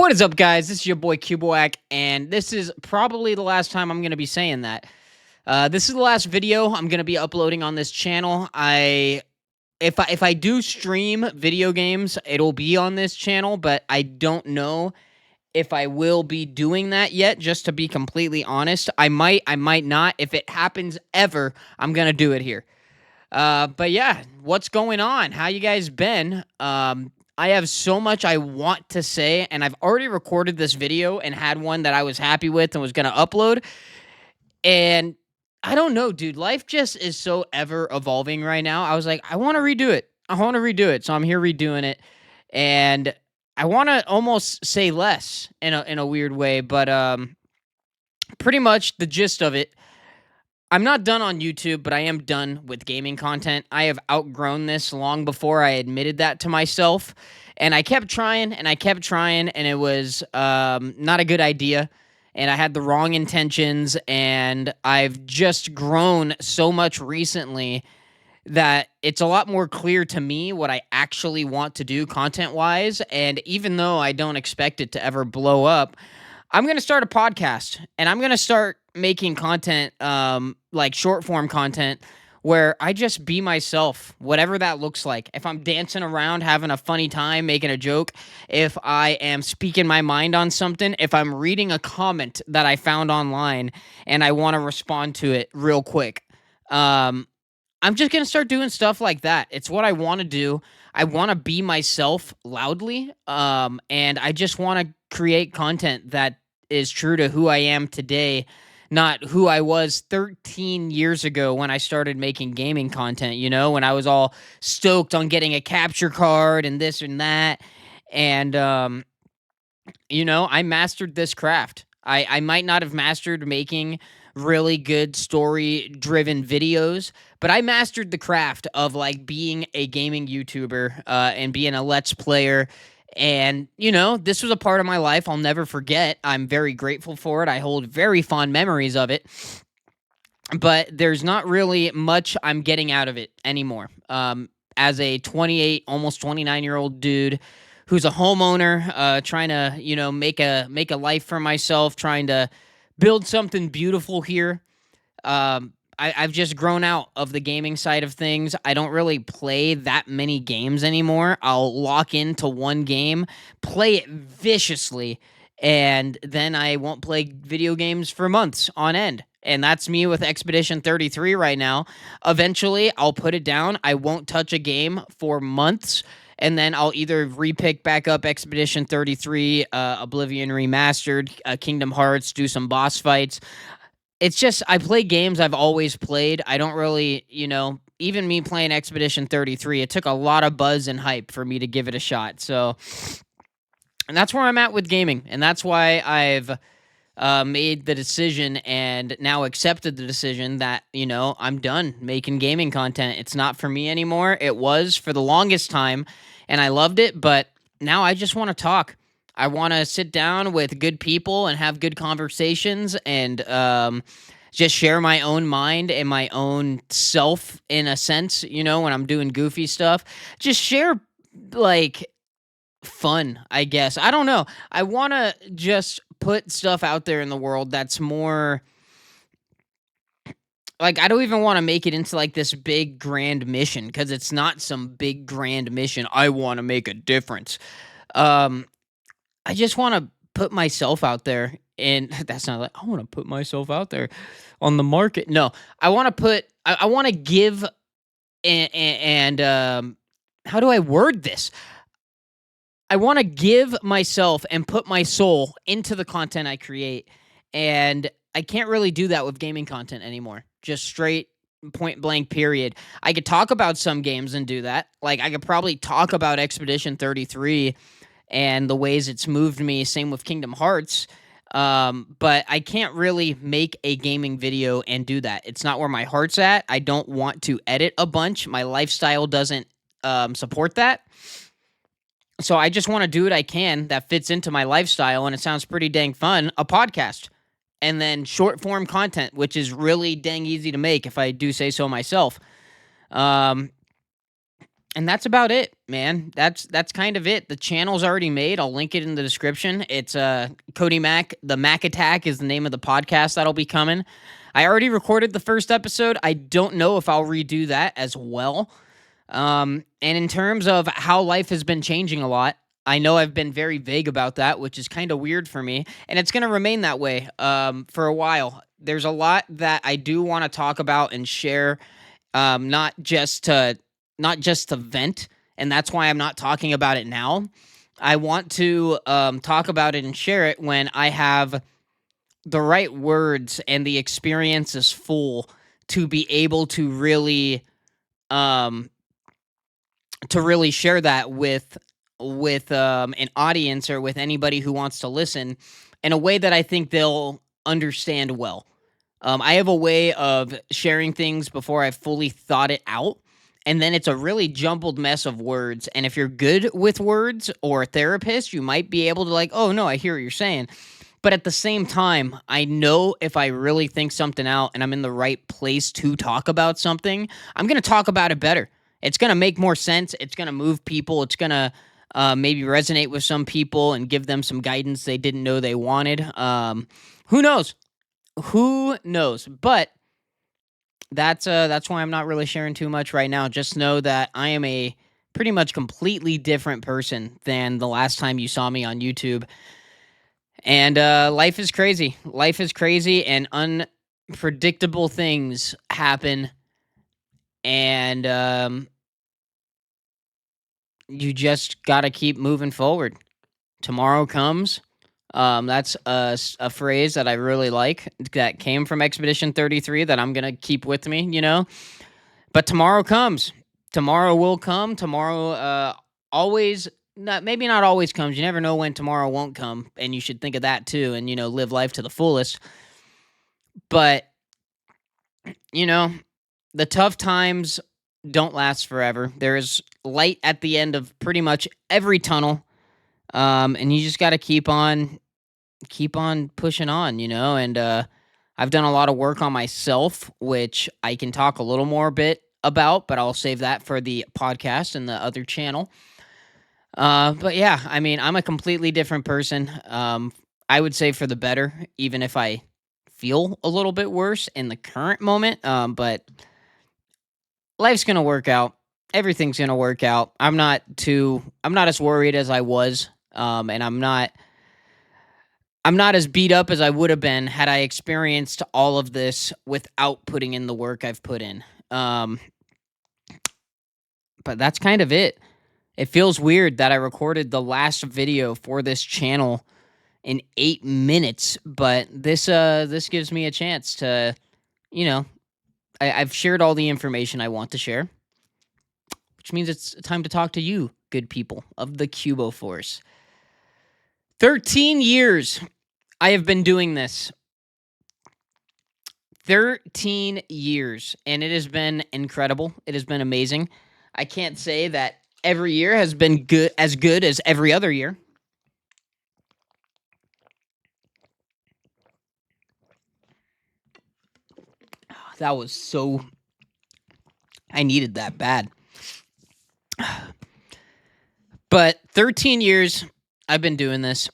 What is up, guys? This is your boy Cuboac, and this is probably the last time I'm going to be saying that. This is the last video I'm going to be uploading on this channel. If I do stream video games, it'll be on this channel, but I don't know if I will be doing that yet. Just to be completely honest, I might not. If it happens ever, I'm going to do it here. But yeah, what's going on? How you guys been? I have so much I want to say, and I've already recorded this video and had one that I was happy with and was going to upload. And I don't know, dude. Life just is so ever evolving right now. I was like, I want to redo it. I want to redo it. So I'm here redoing it. And I want to almost say less in a weird way, but pretty much the gist of it. I'm not done on YouTube, but I am done with gaming content. I have outgrown this long before I admitted that to myself. And I kept trying and I kept trying, and it was not a good idea. And I had the wrong intentions, and I've just grown so much recently that it's a lot more clear to me what I actually want to do content-wise. And even though I don't expect it to ever blow up, I'm going to start a podcast, and I'm going to start making content, like short form content, where I just be myself, whatever that looks like. If I'm dancing around, having a funny time, making a joke, if I am speaking my mind on something, if I'm reading a comment that I found online and I want to respond to it real quick, I'm just going to start doing stuff like that. It's what I want to do. I want to be myself loudly, and I just want to create content that is true to who I am today, not who I was 13 years ago when I started making gaming content, when I was all stoked on getting a capture card and this and that. And, I mastered this craft. I might not have mastered making really good story driven videos, but I mastered the craft of like being a gaming YouTuber and being a Let's Player. And, this was a part of my life I'll never forget. I'm very grateful for it. I hold very fond memories of it, but there's not really much I'm getting out of it anymore. As a 28, almost 29-year-old dude who's a homeowner, trying to, make a life for myself, trying to build something beautiful here. I've just grown out of the gaming side of things. I don't really play that many games anymore. I'll lock into one game, play it viciously, and then I won't play video games for months on end. And that's me with Expedition 33 right now. Eventually, I'll put it down. I won't touch a game for months, and then I'll either repick back up Expedition 33, Oblivion Remastered, Kingdom Hearts, do some boss fights. It's just I play games I've always played. I don't really, even me playing Expedition 33, it took a lot of buzz and hype for me to give it a shot. So, and that's where I'm at with gaming, and that's why I've made the decision and now accepted the decision that, I'm done making gaming content. It's not for me anymore. It was for the longest time, and I loved it, but now I just want to talk. I want to sit down with good people and have good conversations and just share my own mind and my own self in a sense, when I'm doing goofy stuff. Just share, like, fun, I guess. I don't know. I want to just put stuff out there in the world that's more like I don't even want to make it into like this big grand mission because it's not some big grand mission. I want to make a difference. Um, I just want to put myself out there, and that's not like I want to put myself out there on the market. No, I want to put. I want to give, and how do I word this? I want to give myself and put my soul into the content I create, and I can't really do that with gaming content anymore. Just straight point blank period. I could talk about some games and do that. Like I could probably talk about Expedition 33 and the ways it's moved me. Same with Kingdom Hearts. But I can't really make a gaming video and do that. It's not where my heart's at. I don't want to edit a bunch. My lifestyle doesn't support that. So I just want to do what I can that fits into my lifestyle, and it sounds pretty dang fun. A podcast. And then short form content, which is really dang easy to make if I do say so myself. And that's about it, man. That's kind of it. The channel's already made. I'll link it in the description. It's Cody Mack. The Mac Attack is the name of the podcast that'll be coming. I already recorded the first episode. I don't know if I'll redo that as well. And in terms of how life has been changing a lot, I know I've been very vague about that, which is kind of weird for me, and it's going to remain that way for a while. There's a lot that I do want to talk about and share, not just to vent, and that's why I'm not talking about it now. I want to talk about it and share it when I have the right words and the experience is full to be able um to really share that with an audience or with anybody who wants to listen in a way that I think they'll understand well. I have a way of sharing things before I've fully thought it out. And then it's a really jumbled mess of words. And if you're good with words or a therapist, you might be able to, like, oh, no, I hear what you're saying. But at the same time, I know if I really think something out and I'm in the right place to talk about something, I'm going to talk about it better. It's going to make more sense. It's going to move people. It's going to maybe resonate with some people and give them some guidance they didn't know they wanted. Who knows? Who knows? But that's why I'm not really sharing too much right now. Just know that I am a pretty much completely different person than the last time you saw me on YouTube. And life is crazy. Life is crazy, and unpredictable things happen. And you just got to keep moving forward. Tomorrow comes. That's a phrase that I really like that came from Expedition 33 that I'm going to keep with me, you know? But tomorrow comes. Tomorrow will come. Tomorrow always, maybe not always comes. You never know when tomorrow won't come. And you should think of that too and, live life to the fullest. But, the tough times don't last forever. There is light at the end of pretty much every tunnel. And you just got to keep on pushing on, and I've done a lot of work on myself, which I can talk a little more bit about, but I'll save that for the podcast and the other channel. But yeah, I mean, I'm a completely different person. I would say for the better, even if I feel a little bit worse in the current moment. But life's going to work out. Everything's going to work out. I'm not as worried as I was. And I'm not as beat up as I would have been had I experienced all of this without putting in the work I've put in. But that's kind of it. It feels weird that I recorded the last video for this channel in 8 minutes, but this gives me a chance to, I've shared all the information I want to share, which means it's time to talk to you, good people of the Cubo Force. 13 years I have been doing this. 13 years, and it has been incredible. It has been amazing. I can't say that every year has been good as every other year. That was so... I needed that bad. But 13 years I've been doing this.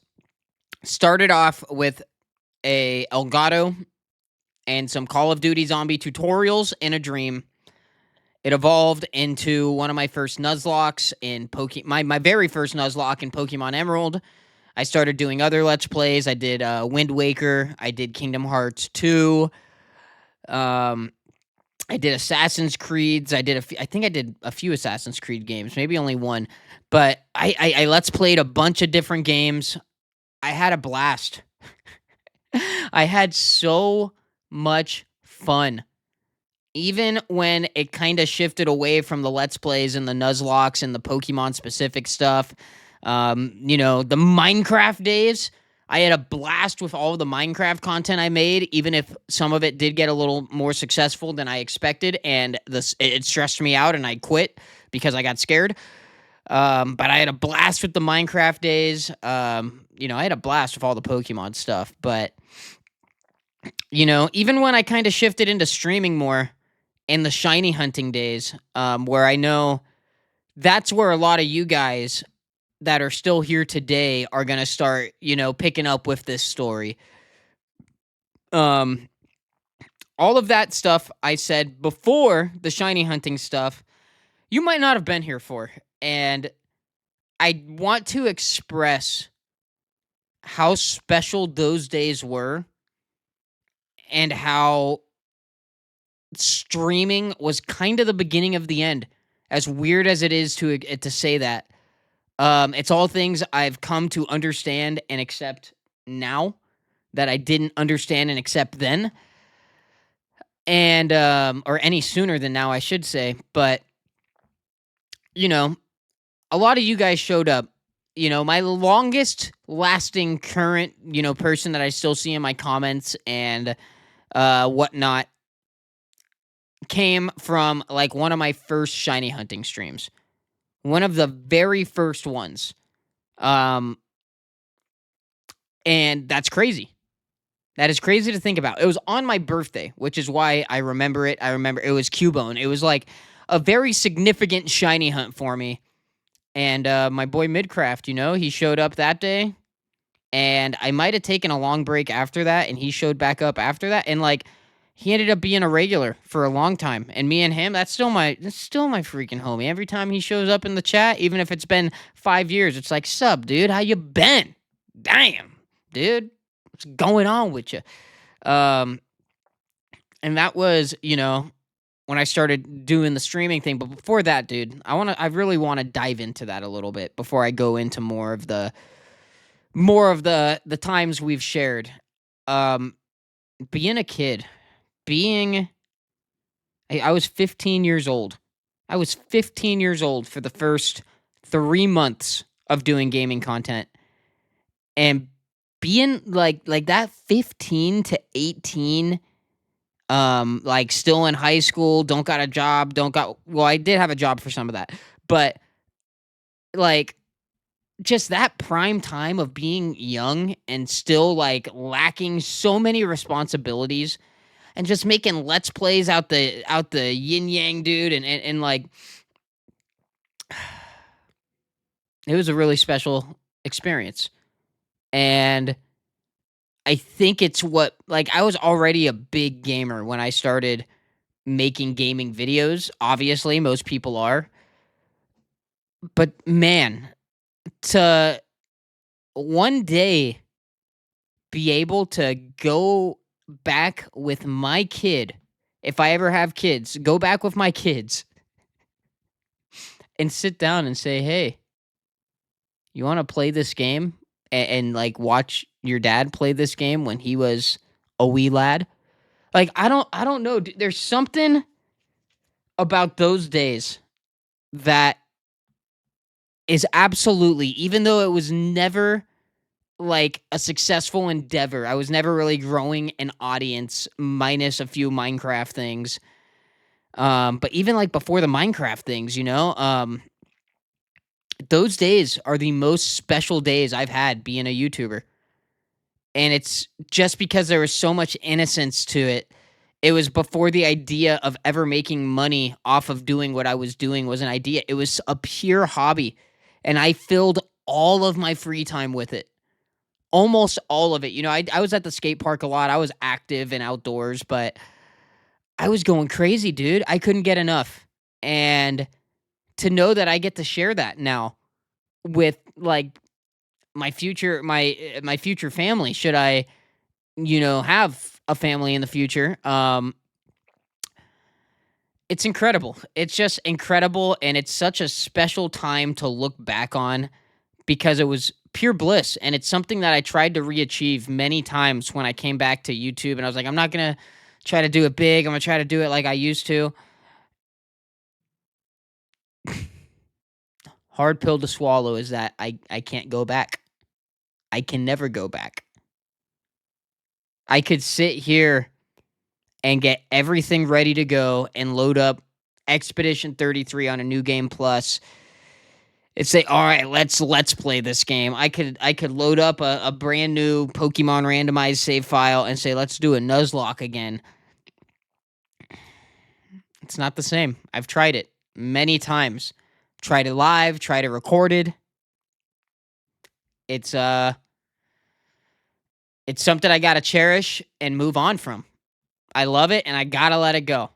Started off with a Elgato and some Call of Duty zombie tutorials in a dream. It evolved into one of my first Nuzlocks in my very first Nuzlocke in Pokemon Emerald. I started doing other Let's Plays. I did Wind Waker. I did Kingdom Hearts 2. I did Assassin's Creeds. I think I did a few Assassin's Creed games, maybe only one. But I Let's Played a bunch of different games. I had a blast. I had so much fun. Even when it kind of shifted away from the Let's Plays and the Nuzlocks and the Pokemon-specific stuff, the Minecraft days, I had a blast with all of the Minecraft content I made, even if some of it did get a little more successful than I expected, and it stressed me out, and I quit because I got scared. But I had a blast with the Minecraft days. I had a blast with all the Pokemon stuff, but, even when I kind of shifted into streaming more in the shiny hunting days, where I know, that's where a lot of you guys that are still here today are gonna start, picking up with this story. Um, all of that stuff I said before the shiny hunting stuff, you might not have been here for. And I want to express how special those days were and how streaming was kind of the beginning of the end. As weird as it is to say that, it's all things I've come to understand and accept now that I didn't understand and accept then, and or any sooner than now, I should say. But you know, a lot of you guys showed up. My longest lasting current, person that I still see in my comments and whatnot came from like one of my first shiny hunting streams. One of the very first ones. Um, and that's crazy. That is crazy to think about. It was on my birthday, which is why I remember it. I remember it was Cubone. It was like a very significant shiny hunt for me. And my boy Midcraft, he showed up that day. And I might have taken a long break after that. And he showed back up after that. And like, he ended up being a regular for a long time. And me and him, that's still my freaking homie. Every time he shows up in the chat, even if it's been 5 years, it's like, sup, dude, how you been? Damn, dude, what's going on with you? And that was, when I started doing the streaming thing. But before that, dude, I really want to dive into that a little bit before I go into more of the times we've shared. Being a kid, I was 15 years old. I was 15 years old for the first 3 months of doing gaming content. And being like that 15 to 18, like still in high school, don't got a job, well, I did have a job for some of that. But like just that prime time of being young and still like lacking so many responsibilities and just making let's plays out the yin yang, dude, and like it was a really special experience. And I think it's what, like, I was already a big gamer when I started making gaming videos. Obviously, most people are. But man, to one day be able to go back with my kid, if I ever have kids, go back with my kids and sit down and say, hey, you want to play this game and like watch your dad play this game when he was a wee lad? Like, I don't know. There's something about those days that is absolutely, even though it was never like a successful endeavor, I was never really growing an audience minus a few Minecraft things. But even like before the Minecraft things, those days are the most special days I've had being a YouTuber. And it's just because there was so much innocence to it. It was before the idea of ever making money off of doing what I was doing was an idea. It was a pure hobby. And I filled all of my free time with it. Almost all of it. I was at the skate park a lot. I was active and outdoors, but I was going crazy, dude. I couldn't get enough. And to know that I get to share that now with like my future family, should I, have a family in the future, it's incredible. It's just incredible, and it's such a special time to look back on because it was pure bliss, and it's something that I tried to re-achieve many times when I came back to YouTube, and I was like, I'm not gonna try to do it big. I'm gonna try to do it like I used to. Hard pill to swallow is that I can't go back. I can never go back. I could sit here and get everything ready to go and load up Expedition 33 on a new game plus and say, all right, let's play this game. I could load up a brand new Pokemon randomized save file and say, let's do a Nuzlocke again. It's not the same. I've tried it many times. try to live, try to recorded. It's uh it's something I gotta cherish and move on from. I love it and I gotta let it go.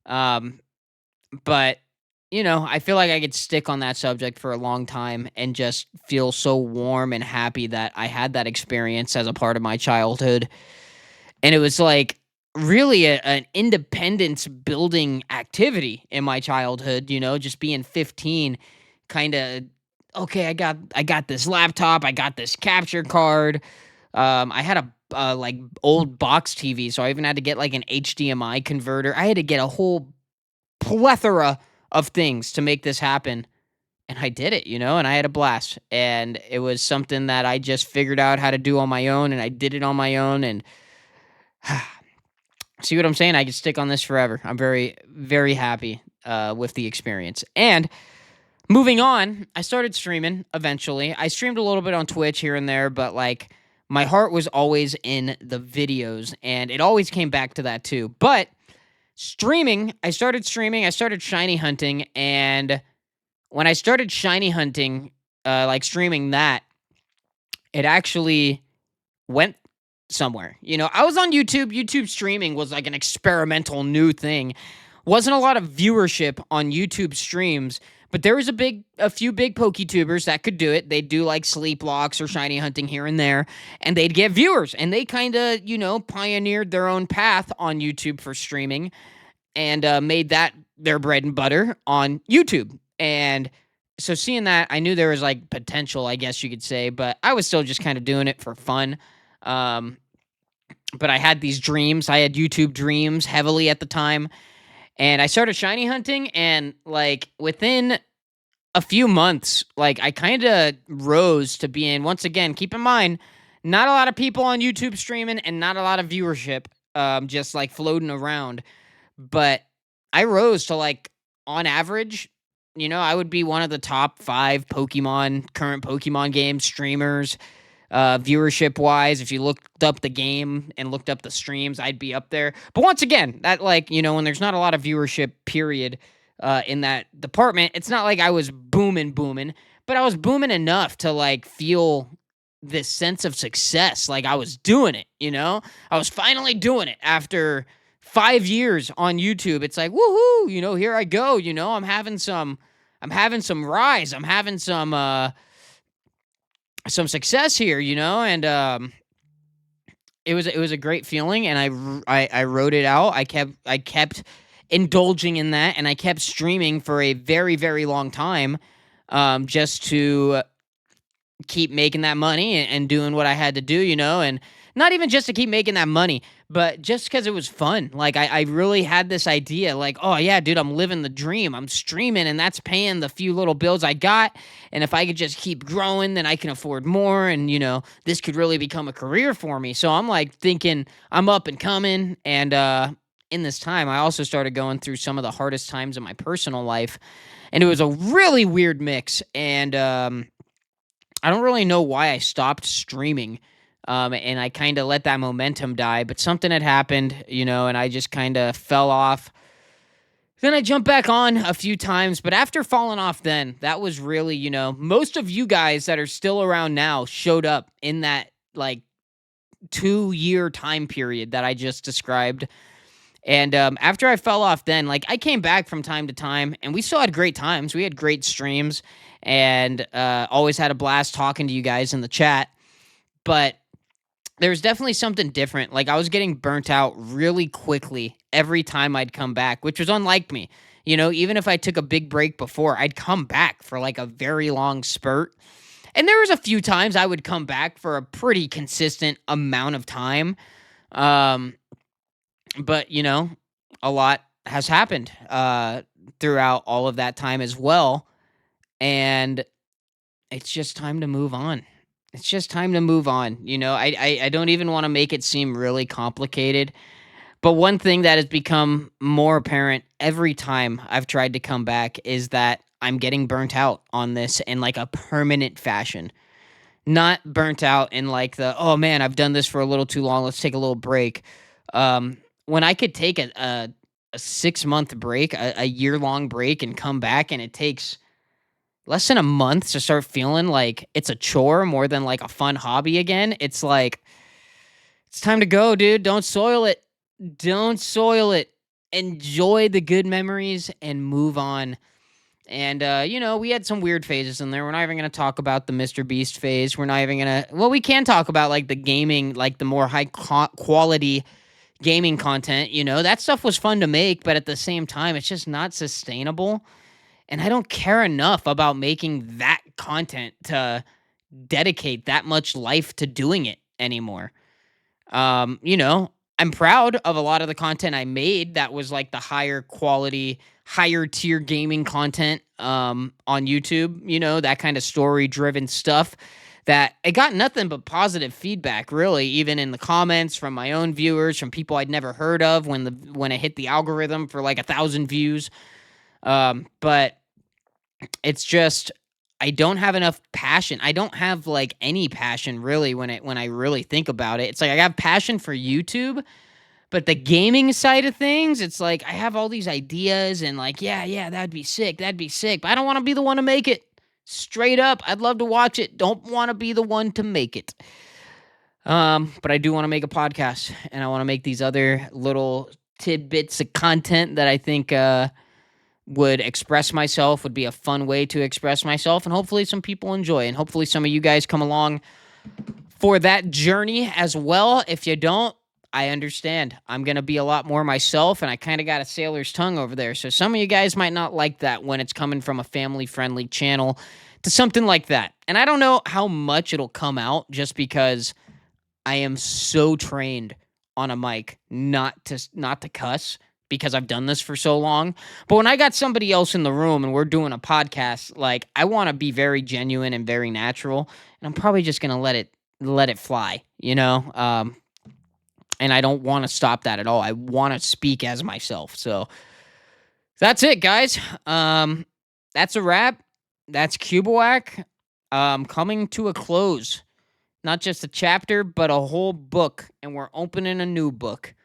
Um, but I feel like I could stick on that subject for a long time and just feel so warm and happy that I had that experience as a part of my childhood. And it was like really an independence building activity in my childhood, just being 15, kind of okay, I got this laptop, I got this capture card. I had a like old box TV, so I even had to get like an HDMI converter. I had to get a whole plethora of things to make this happen. And I did it, and I had a blast. And it was something that I just figured out how to do on my own, and I did it on my own. And see what I'm saying? I could stick on this forever. I'm very, very happy with the experience. And moving on, I started streaming eventually. I streamed a little bit on Twitch here and there, but like my heart was always in the videos, and it always came back to that too. But I started shiny hunting, and when I started shiny hunting, like streaming that, it actually went somewhere. I was on YouTube. YouTube streaming was like an experimental new thing. Wasn't a lot of viewership on YouTube streams, but there was a few big PokeTubers that could do it. They'd do like sleep locks or shiny hunting here and there, and they'd get viewers. And they kind of, pioneered their own path on YouTube for streaming, and made that their bread and butter on YouTube. And so seeing that, I knew there was like potential, I guess you could say, but I was still just kind of doing it for fun. Um, but I had these dreams. I had YouTube dreams heavily at the time. And I started shiny hunting, and like within a few months, like I kind of rose to being, once again, keep in mind, not a lot of people on YouTube streaming and not a lot of viewership, just like floating around. But I rose to like, on average, I would be one of the top 5 current Pokemon game streamers. Viewership wise, if you looked up the game and looked up the streams, I'd be up there. But once again, that like, when there's not a lot of viewership period in that department, it's not like I was booming, but I was booming enough to like feel this sense of success. Like I was doing it, I was finally doing it after 5 years on YouTube. It's like, woohoo, here I go, I'm having some rise. I'm having some success here, and it was a great feeling, and I wrote it out. I kept indulging in that, and I kept streaming for a very, very long time, just to keep making that money and doing what I had to do, and not even just to keep making that money, but just because it was fun. Like I really had this idea, like, oh yeah, dude, I'm living the dream. I'm streaming, and that's paying the few little bills I got. And if I could just keep growing, then I can afford more. And this could really become a career for me. So I'm like thinking I'm up and coming. And in this time, I also started going through some of the hardest times in my personal life, and it was a really weird mix. And I don't really know why I stopped streaming. And I kind of let that momentum die, but something had happened, and I just kind of fell off. Then I jumped back on a few times, but after falling off then, that was really, most of you guys that are still around now showed up in that like 2-year time period that I just described. And after I fell off then, like I came back from time to time, and we still had great times. We had great streams, and always had a blast talking to you guys in the chat. But there's definitely something different. Like I was getting burnt out really quickly every time I'd come back, which was unlike me. Even if I took a big break before, I'd come back for like a very long spurt. And there was a few times I would come back for a pretty consistent amount of time. But a lot has happened throughout all of that time as well. And it's just time to move on. It's just time to move on. I don't even want to make it seem really complicated. But one thing that has become more apparent every time I've tried to come back is that I'm getting burnt out on this in like a permanent fashion. Not burnt out in like oh man, I've done this for a little too long, let's take a little break. When I could take a 6-month break, a year-long break, and come back, and it takes less than a month to start feeling like it's a chore more than like a fun hobby again. It's like, it's time to go, dude. Don't soil it. Don't soil it. Enjoy the good memories and move on. And we had some weird phases in there. We're not even going to talk about the Mr. Beast phase. We're not even going to, well, we can talk about like the gaming, like the more high quality gaming content. That stuff was fun to make, but at the same time, it's just not sustainable. And I don't care enough about making that content to dedicate that much life to doing it anymore. I'm proud of a lot of the content I made that was like the higher quality, higher tier gaming content on YouTube, that kind of story driven stuff that it got nothing but positive feedback, really, even in the comments from my own viewers, from people I'd never heard of when it hit the algorithm for like 1,000 views. But it's just I don't have enough passion. I don't have like any passion really when I really think about it. It's like I have passion for YouTube, but the gaming side of things, it's like I have all these ideas and like, yeah, that'd be sick. That'd be sick. But I don't want to be the one to make it. Straight up, I'd love to watch it. Don't want to be the one to make it. But I do want to make a podcast and I want to make these other little tidbits of content that I think would express myself, would be a fun way to express myself, and hopefully some people enjoy, and hopefully some of you guys come along for that journey as well. If you don't, I understand. I'm going to be a lot more myself, and I kind of got a sailor's tongue over there, so some of you guys might not like that when it's coming from a family-friendly channel to something like that. And I don't know how much it'll come out just because I am so trained on a mic not to cuss because I've done this for so long. But when I got somebody else in the room and we're doing a podcast, like I want to be very genuine and very natural, and I'm probably just gonna let it fly, and I don't want to stop that at all. I want to speak as myself. So that's it, guys. That's a wrap. That's Cuboac coming to a close. Not just a chapter, but a whole book, and we're opening a new book.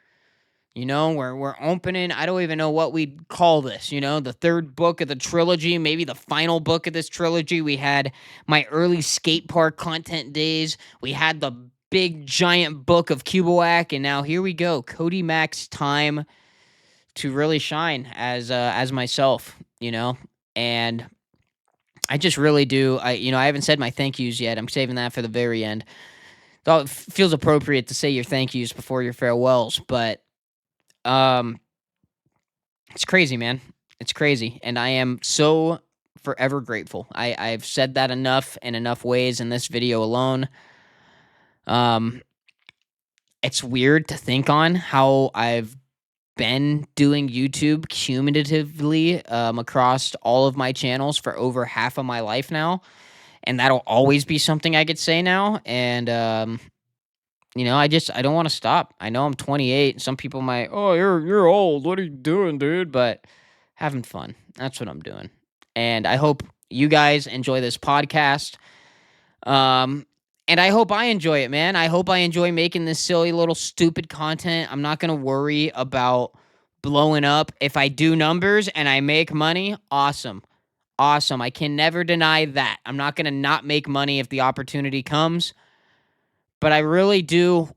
We're opening, I don't even know what we'd call this, the third book of the trilogy, maybe the final book of this trilogy. We had my early skate park content days. We had the big giant book of Cuboac, and now here we go. Cody Mack's time to really shine as myself, and I just really do. I haven't said my thank yous yet. I'm saving that for the very end. Though it feels appropriate to say your thank yous before your farewells, but it's crazy, man. It's crazy, and I am so forever grateful. I've said that enough in enough ways in this video alone. Um, it's weird to think on how I've been doing YouTube cumulatively across all of my channels for over half of my life now, and that'll always be something I could say now. And I don't want to stop. I know I'm 28. Some people might, oh, you're old. What are you doing, dude? But having fun. That's what I'm doing. And I hope you guys enjoy this podcast. And I hope I enjoy it, man. I hope I enjoy making this silly little stupid content. I'm not going to worry about blowing up. If I do numbers and I make money, awesome. Awesome. I can never deny that. I'm not going to not make money if the opportunity comes. But I really do.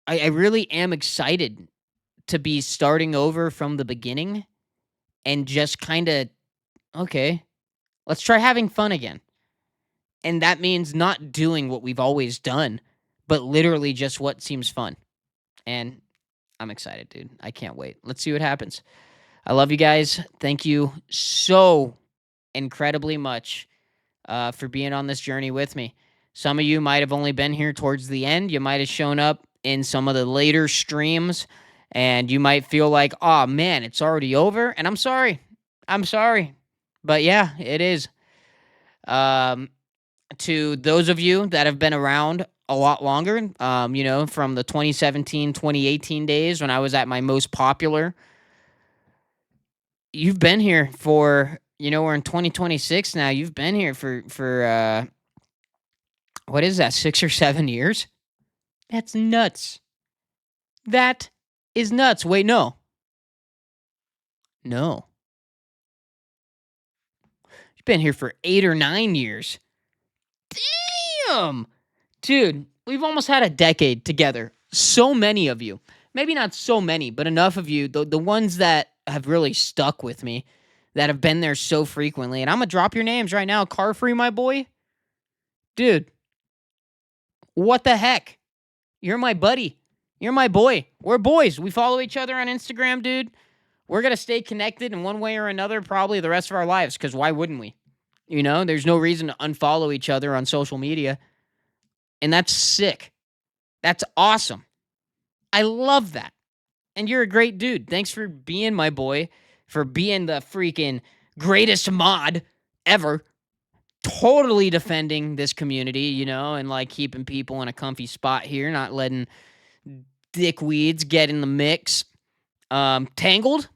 I really am excited to be starting over from the beginning and just kind of, okay, let's try having fun again. And that means not doing what we've always done, but literally just what seems fun. And I'm excited, dude. I can't wait. Let's see what happens. I love you guys. Thank you so incredibly much for being on this journey with me. Some of you might have only been here towards the end. You might have shown up in some of the later streams, and you might feel like, oh man, it's already over. And I'm sorry. I'm sorry. But yeah, it is. To those of you that have been around a lot longer, from the 2017, 2018 days when I was at my most popular, you've been here for, we're in 2026 now. You've been here for what is that, 6 or 7 years? That's nuts. That is nuts. Wait, no. No. Been here for 8 or 9 years. Damn! Dude, we've almost had a decade together. So many of you. Maybe not so many, but enough of you, the ones that have really stuck with me, that have been there so frequently. And I'm going to drop your names right now. Car Free, my boy. Dude, what the heck? You're my buddy. You're my boy. We're boys. We follow each other on Instagram, dude. We're going to stay connected in one way or another probably the rest of our lives, because why wouldn't we? You know, there's no reason to unfollow each other on social media. And that's sick. That's awesome. I love that. And you're a great dude. Thanks for being my boy, for being the freaking greatest mod ever. Totally defending this community, you know, and like keeping people in a comfy spot here, not letting dickweeds get in the mix. Tangled,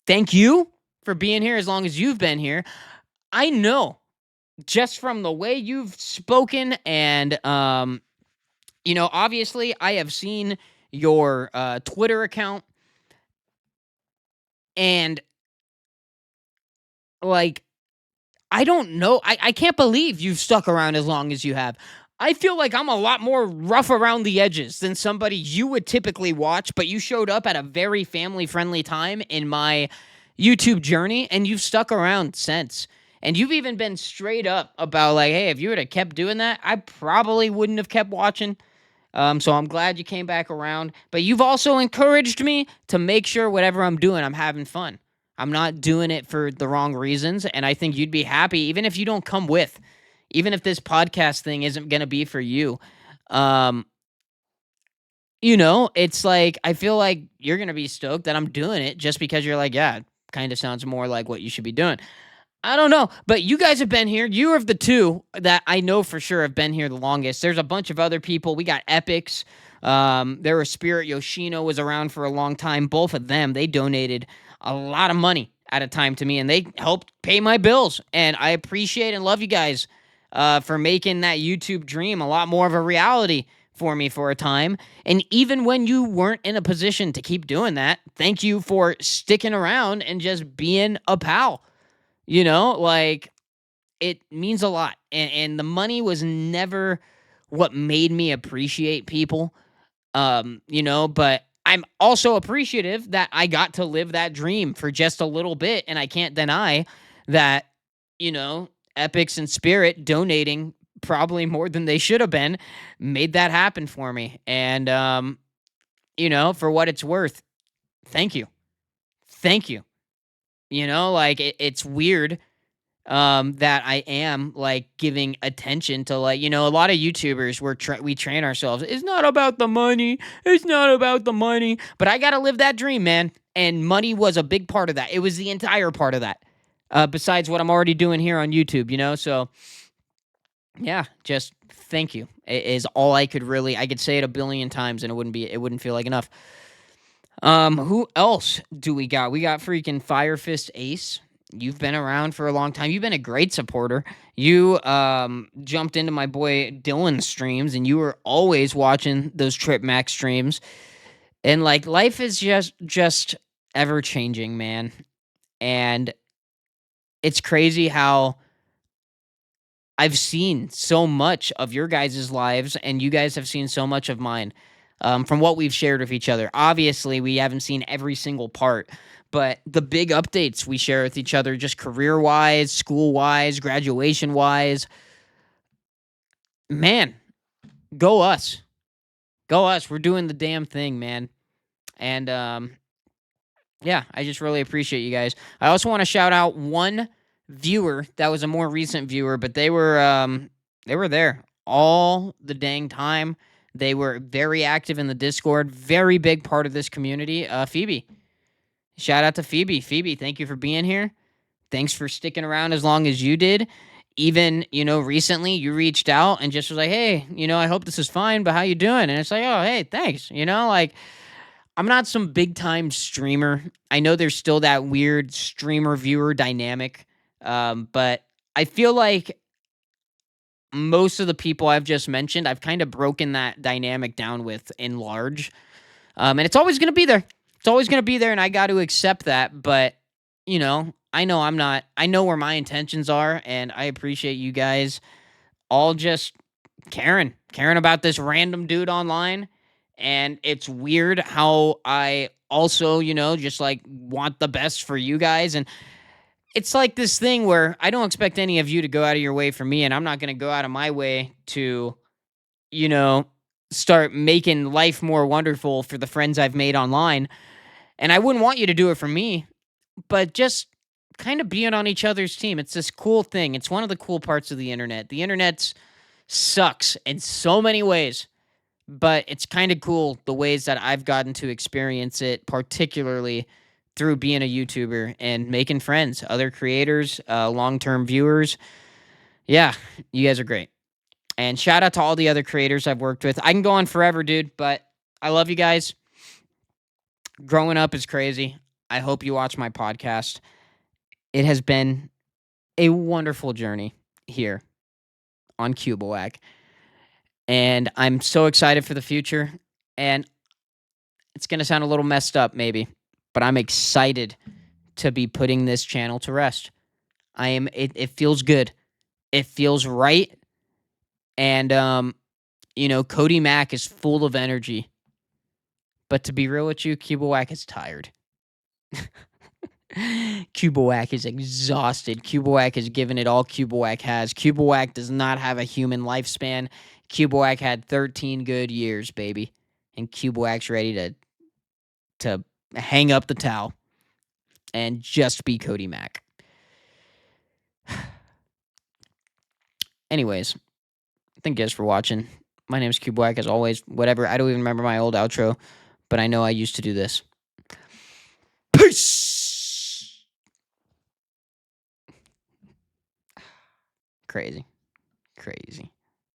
thank you for being here as long as you've been here. I know just from the way you've spoken and, you know, obviously I have seen your Twitter account, and like, I don't know. I can't believe you've stuck around as long as you have. I feel like I'm a lot more rough around the edges than somebody you would typically watch, but you showed up at a very family-friendly time in my YouTube journey, and you've stuck around since. And you've even been straight up about like, hey, if you would have kept doing that, I probably wouldn't have kept watching. So I'm glad you came back around. But you've also encouraged me to make sure whatever I'm doing, I'm having fun. I'm not doing it for the wrong reasons, and I think you'd be happy even if you don't come with, even if this podcast thing isn't going to be for you. Um, you know, it's like I feel like you're going to be stoked that I'm doing it just because you're like, yeah, it kind of sounds more like what you should be doing. I don't know, but you guys have been here. You are the two that I know for sure have been here the longest. There's a bunch of other people. We got Epics. There was Spirit Yoshino was around for a long time. Both of them, they donated a lot of money at a time to me, and they helped pay my bills. And I appreciate and love you guys for making that YouTube dream a lot more of a reality for me for a time. And even when you weren't in a position to keep doing that, thank you for sticking around and just being a pal. You know, like, it means a lot. And the money was never what made me appreciate people, you know, but I'm also appreciative that I got to live that dream for just a little bit. And I can't deny that, you know, Epics and Spirit donating probably more than they should have been made that happen for me. And, you know, for what it's worth, thank you. Thank you. You know, like it's weird that I am like giving attention to, like, you know, a lot of YouTubers we train ourselves. It's not about the money. It's not about the money. But I got to live that dream, man. And money was a big part of that. It was the entire part of that. Besides what I'm already doing here on YouTube, you know? So yeah, just thank you is all I could say it a billion times and it wouldn't feel like enough. Who else do we got? We got freaking Fire Fist Ace. You've been around for a long time. You've been a great supporter. You jumped into my boy Dylan's streams, and you were always watching those Trip Max streams. And like, life is just ever changing, man. And it's crazy how I've seen so much of your guys' lives, and you guys have seen so much of mine, from what we've shared with each other. Obviously, we haven't seen every single part, but the big updates we share with each other, just career-wise, school-wise, graduation-wise, man, go us. Go us. We're doing the damn thing, man. And, yeah, I just really appreciate you guys. I also want to shout out one viewer that was a more recent viewer, but they were there all the dang time. They were very active in the Discord, very big part of this community. Phoebe. Shout out to Phoebe. Phoebe, thank you for being here. Thanks for sticking around as long as you did. Even, you know, recently you reached out and just was like, hey, you know, I hope this is fine, but how you doing? And it's like, oh, hey, thanks. You know, like, I'm not some big time streamer. I know there's still that weird streamer viewer dynamic. But I feel like most of the people I've just mentioned, I've kind of broken that dynamic down with in large. And it's always going to be there. It's always going to be there, and I got to accept that. But, you know, I know I'm not. I know where my intentions are, and I appreciate you guys all just caring about this random dude online. And it's weird how I also, just like want the best for you guys. And it's like this thing where I don't expect any of you to go out of your way for me, and I'm not going to go out of my way to, you know, start making life more wonderful for the friends I've made online. And I wouldn't want you to do it for me, but just kind of being on each other's team. It's this cool thing. It's one of the cool parts of the internet. The internet sucks in so many ways, but it's kind of cool the ways that I've gotten to experience it, particularly through being a YouTuber and making friends, other creators, long-term viewers. Yeah, you guys are great. And shout out to all the other creators I've worked with. I can go on forever, dude, but I love you guys. Growing up is crazy. I hope you watch my podcast. It has been a wonderful journey here on Cuboac, and I'm so excited for the future. And it's going to sound a little messed up, maybe, but I'm excited to be putting this channel to rest. It feels good. It feels right. And, Cody Mack is full of energy. But to be real with you, Cuboac is tired. Cuboac is exhausted. Cuboac has given it all Cuboac has. Cuboac does not have a human lifespan. Cuboac had 13 good years, baby. And Cuboac's ready to hang up the towel and just be Cody Mack. Anyways, thank you guys for watching. My name is Cuboac, as always. Whatever, I don't even remember my old outro, but I know I used to do this. Peace! Crazy. Crazy.